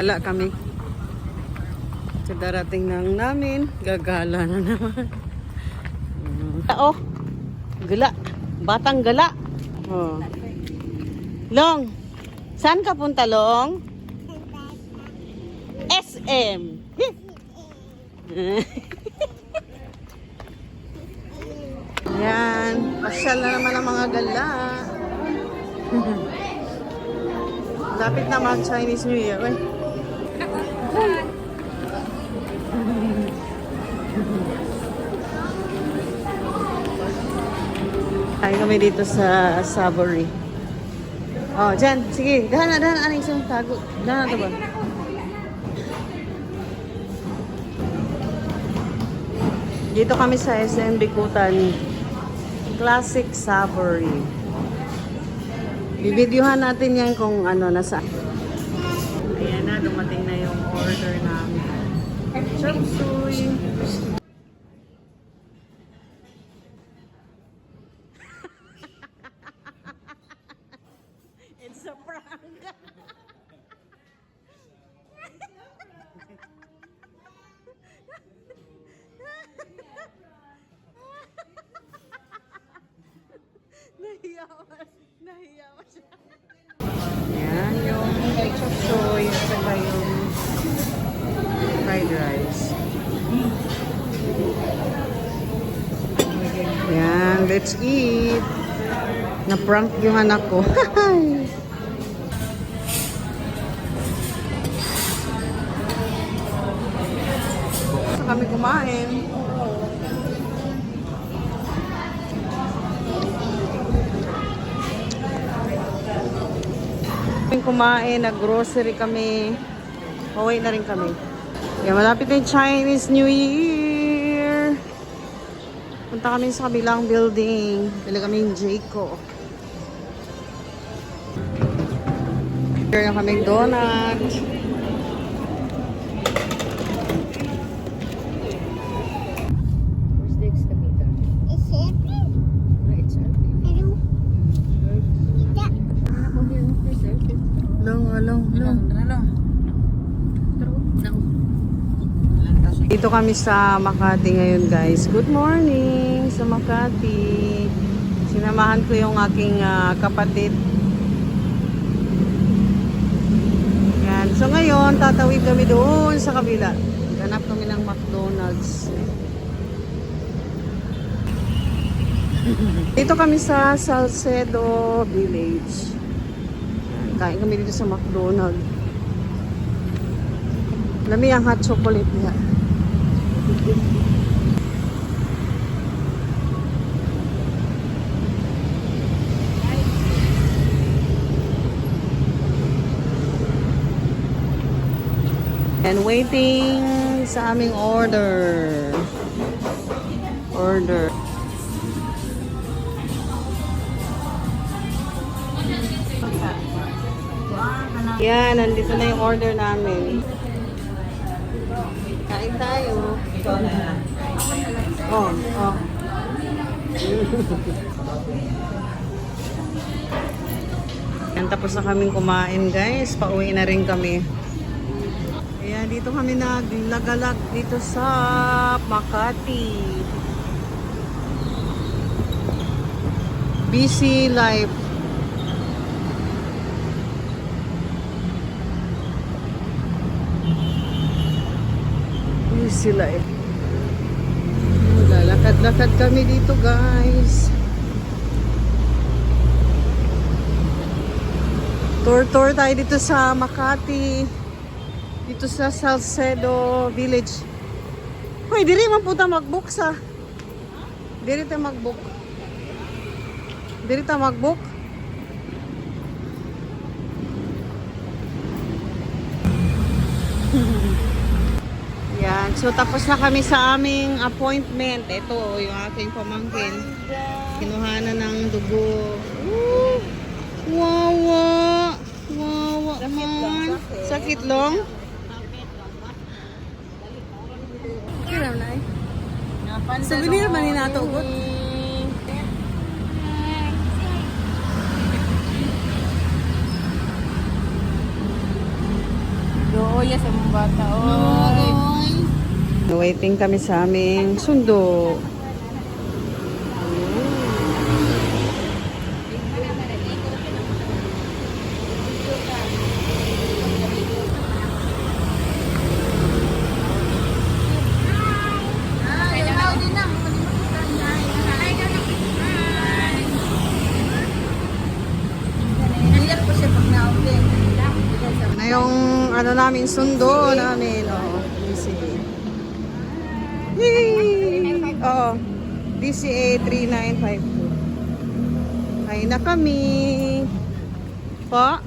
Wala kami. Sa darating lang namin, gagala na naman. Oh, gala. Batang gala. Oh. Long, saan ka punta, Long? SM. Yan. Pasyal na naman ang mga gala. Lapit na mag-Chinese New Year. Uy. Ay kami dito sa Savory. Oh, dyan. Sige. Dahan na. Aning isang tago. Dahan na ito ba? Dito kami sa SM Bikutan. Classic Savory. Bibidyohan natin yan kung ano nasa. Ayan na. Dumating na yung order namin. Chop suey. It's a prank. Nahiya mo siya. Yan yung chop suey at saka yung fried rice. Yan, let's eat. Na-prank yung anak ko. So kami kumain. Kumain, nag-grocery kami. Pauwi na rin kami. Yan, malapit na yung Chinese New Year. Punta kami sa kabilang building. Pila kami yung Jayco. Here na kaming donut. Where's the excavator? It's open. No, it's open. Hello. Dito kami sa Makati ngayon, guys. Good morning sa Makati. Sinamahan ko yung aking kapatid. Yan. So ngayon, tatawid kami doon sa kabila. Ganap kami ng McDonald's. Dito kami sa Salcedo Village. Kain kami dito sa McDonald's. Lami ang hot chocolate niya. And waiting sa aming order. Yan, nandito na yung order namin. Kain tayo. Oh. Yan, tapos na kaming kumain, guys. Pauwi na rin kami. Ayan, dito kami naglagalak dito sa Makati. Busy life. Sila eh. Lalakad-lakad kami dito, guys. Tour tayo dito sa Makati. Dito sa Salcedo Village. Hoy, diri man puta mag-book sa. Diri ta mag-book. Yan. So, tapos na kami sa aming appointment. Ito, yung aking pamangkin. Kinuhanan ng dugo. Wawa. Man. Sakit long? Kira na eh. Souvenir man ni natugot. Doon Kuya sa mga bata. Oy. Waiting kami sa aming sundo. Na yung ano namin, sundo namin. Oh, DCA. Yay! Oo. DCA 3952. Ay na kami. Pa?